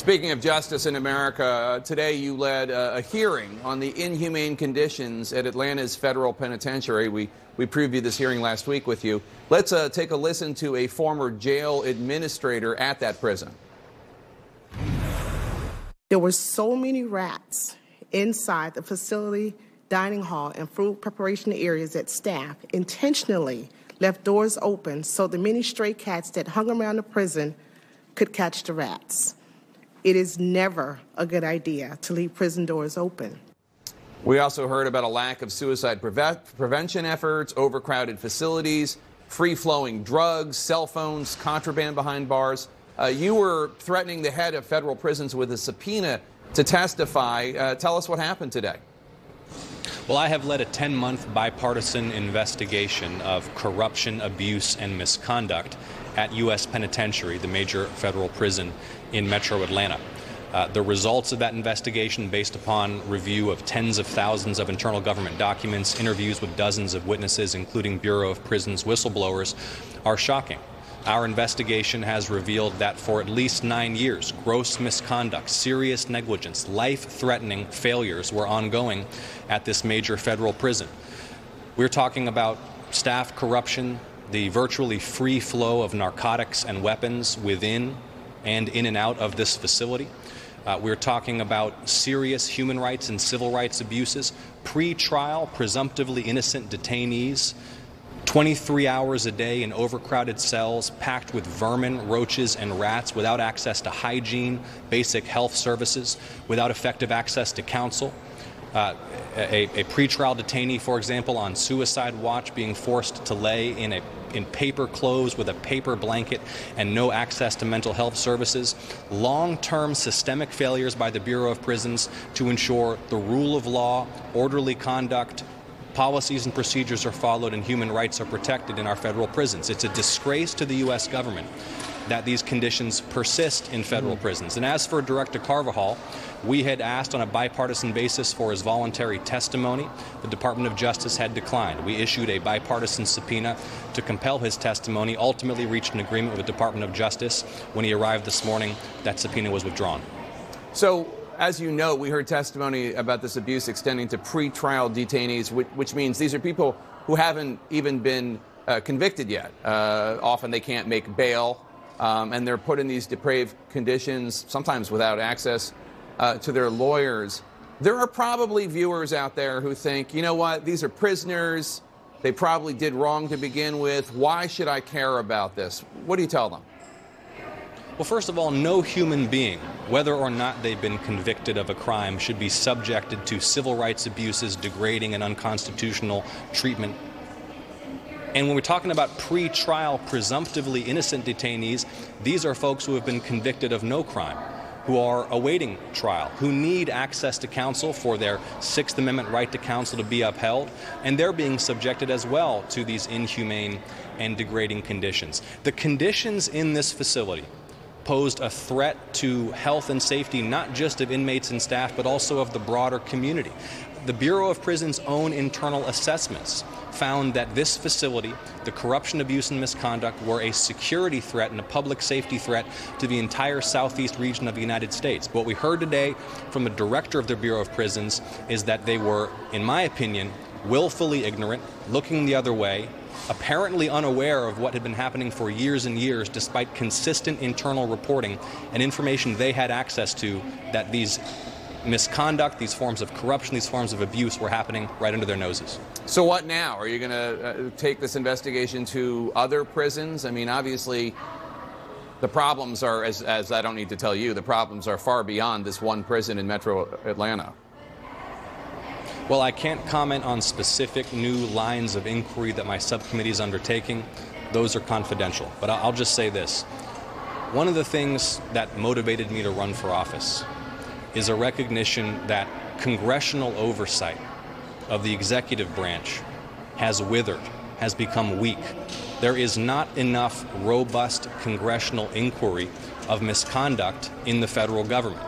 Speaking of justice in America, today you led a hearing on the inhumane conditions at Atlanta's federal penitentiary. We previewed this hearing last week with you. Let's take a listen to a former jail administrator at that prison. There were so many rats inside the facility dining hall and food preparation areas that staff intentionally left doors open so the many stray cats that hung around the prison could catch the rats. It is never a good idea to leave prison doors open. We also heard about a lack of suicide prevention efforts, overcrowded facilities, free-flowing drugs, cell phones, contraband behind bars. You were threatening the head of federal prisons with a subpoena to testify. Tell us what happened today. Well, I have led a 10-month bipartisan investigation of corruption, abuse, and misconduct at U.S. Penitentiary, the major federal prison in Metro Atlanta. The results of that investigation, based upon review of tens of thousands of internal government documents, interviews with dozens of witnesses, including Bureau of Prisons whistleblowers, are shocking. Our investigation has revealed that for at least 9 years, gross misconduct, serious negligence, life-threatening failures were ongoing at this major federal prison. We're talking about staff corruption, the virtually free flow of narcotics and weapons within and in and out of this facility. We're talking about serious human rights and civil rights abuses, pre-trial, presumptively innocent detainees, 23 hours a day in overcrowded cells packed with vermin, roaches, and rats without access to hygiene, basic health services, without effective access to counsel. A pretrial detainee, for example, on suicide watch, being forced to lay in paper clothes with a paper blanket and no access to mental health services. Long-term systemic failures by the Bureau of Prisons to ensure the rule of law, orderly conduct, policies and procedures are followed, and human rights are protected in our federal prisons. It's a disgrace to the U.S. government that these conditions persist in federal prisons. And as for Director Carvajal, we had asked on a bipartisan basis for his voluntary testimony. The Department of Justice had declined. We issued a bipartisan subpoena to compel his testimony, ultimately reached an agreement with the Department of Justice. When he arrived this morning, that subpoena was withdrawn. So, as you know, we heard testimony about this abuse extending to pretrial detainees, which means these are people who haven't even been convicted yet. Often they can't make bail. And they're put in these depraved conditions, sometimes without access to their lawyers. There are probably viewers out there who think, you know what, these are prisoners. They probably did wrong to begin with. Why should I care about this? What do you tell them? Well, first of all, no human being, whether or not they've been convicted of a crime, should be subjected to civil rights abuses, degrading and unconstitutional treatment. And when we're talking about pre-trial, presumptively innocent detainees, these are folks who have been convicted of no crime, who are awaiting trial, who need access to counsel for their Sixth Amendment right to counsel to be upheld, and they're being subjected as well to these inhumane and degrading conditions. The conditions in this facility posed a threat to health and safety, not just of inmates and staff, but also of the broader community. The Bureau of Prisons' own internal assessments found that this facility, the corruption, abuse, and misconduct, were a security threat and a public safety threat to the entire southeast region of the United States. What we heard today from the director of the Bureau of Prisons is that they were, in my opinion, willfully ignorant, looking the other way, apparently unaware of what had been happening for years and years, despite consistent internal reporting and information they had access to, that these misconduct, these forms of corruption, these forms of abuse were happening right under their noses. So what now? Are you going to take this investigation to other prisons? I mean, obviously, the problems are, as I don't need to tell you, the problems are far beyond this one prison in Metro Atlanta. Well, I can't comment on specific new lines of inquiry that my subcommittee is undertaking. Those are confidential. But I'll just say this. One of the things that motivated me to run for office is a recognition that congressional oversight of the executive branch has withered, has become weak. There is not enough robust congressional inquiry of misconduct in the federal government.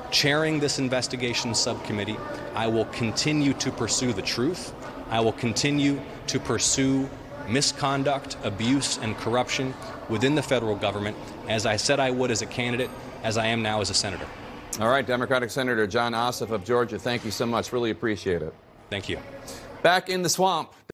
Chairing this investigation subcommittee, I will continue to pursue the truth. I will continue to pursue misconduct, abuse, and corruption within the federal government, as I said I would as a candidate as I am now as a senator. All right, Democratic Senator John Ossoff of Georgia, thank you so much. Really appreciate it. Thank you. Back in the swamp.